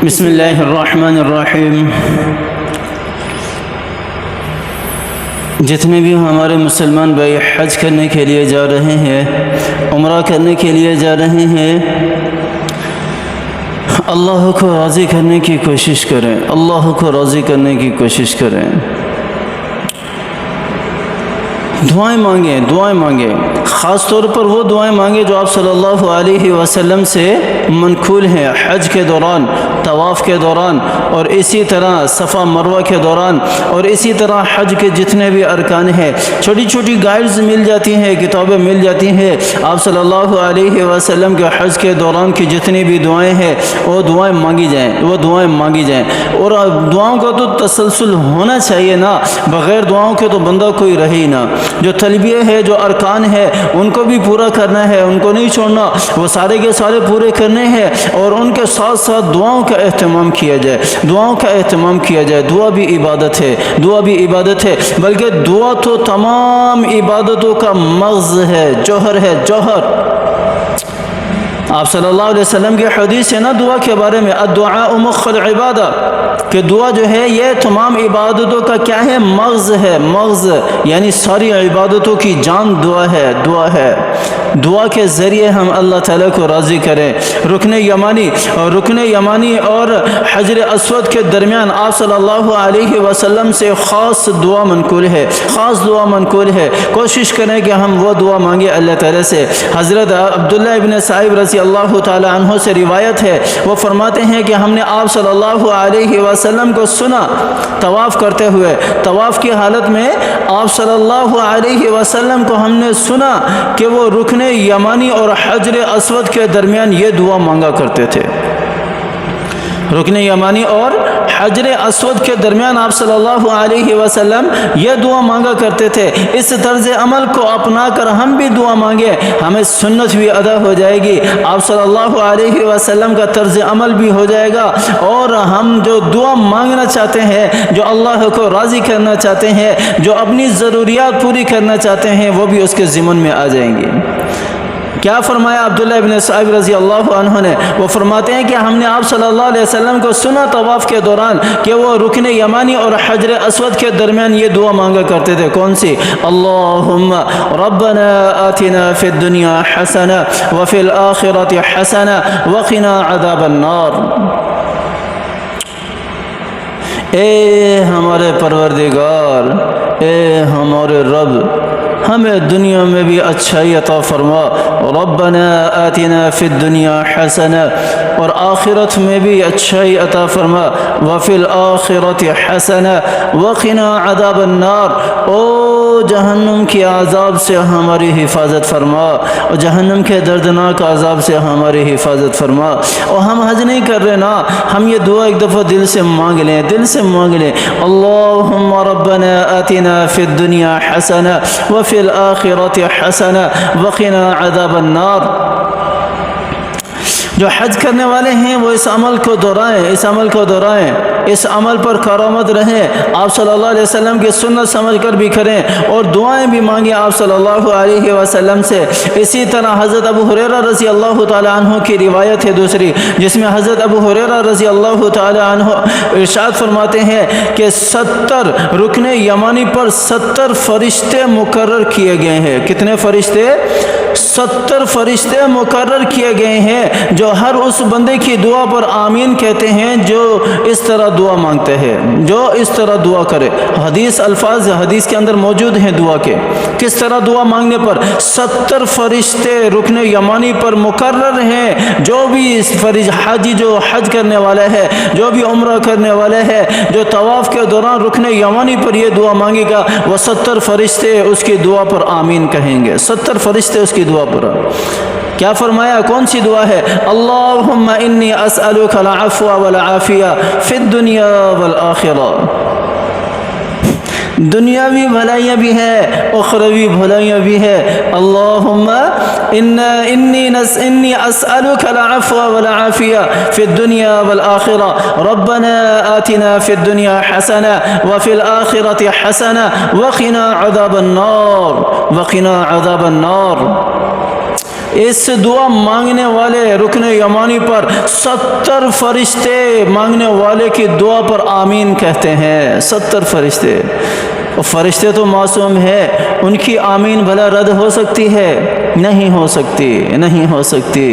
بسم اللہ الرحمن الرحیم۔ جتنے بھی ہمارے مسلمان بھائی حج کرنے کے لیے جا رہے ہیں، عمرہ کرنے کے لیے جا رہے ہیں، اللہ کو راضی کرنے کی کوشش کریں، اللہ کو راضی کرنے کی کوشش کریں۔ دعائیں مانگیں، دعائیں مانگیں، خاص طور پر وہ دعائیں مانگیں جو آپ صلی اللہ علیہ وسلم سے منقول ہیں حج کے دوران، طواف کے دوران، اور اسی طرح صفا مروہ کے دوران، اور اسی طرح حج کے جتنے بھی ارکان ہیں۔ چھوٹی چھوٹی گائیڈز مل جاتی ہیں، کتابیں مل جاتی ہیں، آپ صلی اللہ علیہ وسلم کے حج کے دوران کی جتنی بھی دعائیں ہیں وہ دعائیں مانگی جائیں، وہ دعائیں مانگی جائیں۔ اور دعاؤں کا تو تسلسل ہونا چاہیے نا، بغیر دعاؤں کے تو بندہ کوئی رہے ہی نہ۔ جو تلبیہ ہے، جو ارکان ہے، ان کو بھی پورا کرنا ہے، ان کو نہیں چھوڑنا، وہ سارے کے سارے پورے کرنے ہیں، اور ان کے ساتھ ساتھ دعاؤں کا اہتمام کیا جائے، دعاؤں کا اہتمام کیا جائے۔ دعا بھی عبادت ہے، دعا بھی عبادت ہے، بلکہ دعا تو تمام عبادتوں کا مغز ہے، جوہر ہے، جوہر۔ آپ صلی اللہ علیہ وسلم کی حدیث ہے نا دعا کے بارے میں، الدعاء مخ العبادہ، کہ دعا جو ہے یہ تمام عبادتوں کا کیا ہے؟ مغز ہے، مغز، یعنی ساری عبادتوں کی جان دعا ہے، دعا ہے۔ دعا کے ذریعے ہم اللہ تعالیٰ کو راضی کریں۔ رکن یمانی اور حجر اسود کے درمیان آپ صلی اللہ علیہ وسلم سے خاص دعا منقول ہے، خاص دعا منقول ہے۔ کوشش کریں کہ ہم وہ دعا مانگیں اللہ تعالیٰ سے۔ حضرت عبداللہ ابن صائب رضی اللہ تعالیٰ عنہ سے روایت ہے، وہ فرماتے ہیں کہ ہم نے آپ صلی اللہ علیہ وسلم کو سنا طواف کرتے ہوئے، طواف کی حالت میں آپ صلی اللہ علیہ وسلم کو ہم نے سنا کہ وہ رکن یمانی اور حجر اسود کے درمیان یہ دعا مانگا کرتے تھے۔ رکن یمانی اور حجر اسود کے درمیان آپ صلی اللہ علیہ وسلم یہ دعا مانگا کرتے تھے۔ اس طرز عمل کو اپنا کر ہم بھی دعا مانگیں، ہمیں سنت بھی ادا ہو جائے گی، آپ صلی اللہ علیہ وسلم کا طرز عمل بھی ہو جائے گا، اور ہم جو دعا مانگنا چاہتے ہیں، جو اللہ کو راضی کرنا چاہتے ہیں، جو اپنی ضروریات پوری کرنا چاہتے ہیں، وہ بھی اس کے ضمن میں آ جائیں گی۔ کیا فرمایا عبداللہ ابن صائب رضی اللہ عنہ نے؟ وہ فرماتے ہیں کہ ہم نے آپ صلی اللہ علیہ وسلم کو سنا طواف کے دوران کہ وہ رکن یمانی اور حجر اسود کے درمیان یہ دعا مانگا کرتے تھے۔ کون سی؟ اللہم ربنا آتنا فی الدنیا حسنہ وفی الآخرۃ حسنہ وقنا عذاب النار۔ اے ہمارے پروردگار، اے ہمارے رب، ہمیں دنیا میں بھی اچھائی عطا فرما، ربنا آتنا فی الدنیا حسنہ، اور آخرت میں بھی اچھائی عطا فرما، وفی الآخرۃ حسنہ وقنا عذاب النار، او جہنم کی عذاب سے ہماری حفاظت فرما، اور جہنم کے دردناک عذاب سے ہماری حفاظت فرما۔ اور ہم حج نہیں کر رہے نا، ہم یہ دعا ایک دفعہ دل سے مانگ لیں، دل سے مانگ لیں، اللہم ربنا آتنا فی الدنیا حسنہ وفی الآخرۃ حسنہ وقنا عذاب النار۔ جو حج کرنے والے ہیں وہ اس عمل کو دہرائیں، اس عمل کو دہرائیں، اس عمل پر کارآمد رہیں، آپ صلی اللہ علیہ وسلم کی سنت سمجھ کر بھی کریں، اور دعائیں بھی مانگیں آپ صلی اللہ علیہ وسلم سے۔ اسی طرح حضرت ابو ہریرہ رضی اللہ تعالی عنہ کی روایت ہے دوسری، جس میں حضرت ابو ہریرہ رضی اللہ تعالی عنہ ارشاد فرماتے ہیں کہ 70 رکن یمانی پر 70 فرشتے مقرر کیے گئے ہیں۔ کتنے فرشتے؟ 70 فرشتے مقرر کیے گئے ہیں جو ہر اس بندے کی دعا پر آمین کہتے ہیں جو اس طرح دعا مانگتے ہیں، جو اس طرح دعا کرے۔ حدیث الفاظ حدیث کے اندر موجود ہیں دعا کے، کس طرح دعا مانگنے پر 70 فرشتے رکن یمانی پر مقرر ہیں، جو بھی حاجی جو حج کرنے والا ہے، جو بھی عمرہ کرنے والا ہے، جو طواف کے دوران رکن یمانی پر یہ دعا مانگے گا، وہ 70 فرشتے اس کی دعا پر آمین کہیں گے، 70 فرشتے اس کی دعا پر۔ کیا فرمایا؟ کون سی دعا ہے؟ اللہم انی اسألک العفو والعافیہ فی الدنیا والآخرہ۔ دنیاوی بھلائیاں بھی ہے، اخروی بھلائیاں بھی ہے۔ اللہم انی اسألک العفو والعافیہ فی الدنیا والآخرہ، ربنا آتنا فی الدنیا حسنہ وفی الآخرۃ حسنہ وقنا عذاب النار، وقنا عذاب النار۔ اس دعا مانگنے والے رکن یمانی پر 70 فرشتے مانگنے والے کی دعا پر آمین کہتے ہیں. 70 فرشتے. فرشتے تو معصوم ہے، ان کی آمین بھلا رد ہو سکتی ہے؟ نہیں ہو سکتی، نہیں ہو سکتی.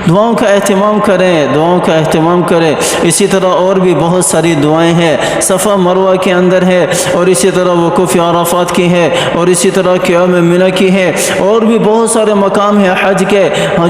دعاؤں کا اہتمام کریں، دعاؤں کا اہتمام کریں. اسی طرح اور بھی بہت ساری دعائیں ہیں، صفا مروہ کے اندر ہے، اور اسی طرح وقوف عرفات کی ہے، اور اسی طرح قیام منی کی ہے، اور بھی بہت سارے مقام ہیں حج کے.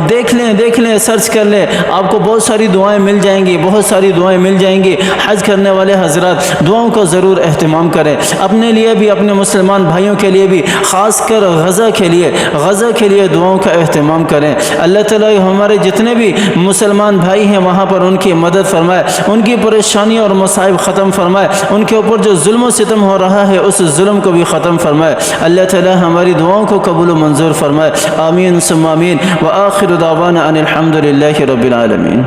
دیکھ لیں سرچ کر لیں، آپ کو بہت ساری دعائیں مل جائیں گی، بہت ساری دعائیں مل جائیں گی. حج کرنے والے حضرات دعاؤں کا ضرور اہتمام کریں، اپنے لیے بھی، اپنے مسلمان بھائیوں کے لیے بھی، خاص کر غزہ کے لیے دعاؤں کا اہتمام کریں. اللہ تعالیٰ ہمارے جتنے بھی مسلمان بھائی ہیں وہاں پر ان کی مدد فرمائے، ان کی پریشانی اور مصائب ختم فرمائے، ان کے اوپر جو ظلم و ستم ہو رہا ہے اس ظلم کو بھی ختم فرمائے. اللہ تعالی ہماری دعاؤں کو قبول و منظور فرمائے. آمین ثم آمین. وآخر دعوانا ان الحمد للہ رب العالمین.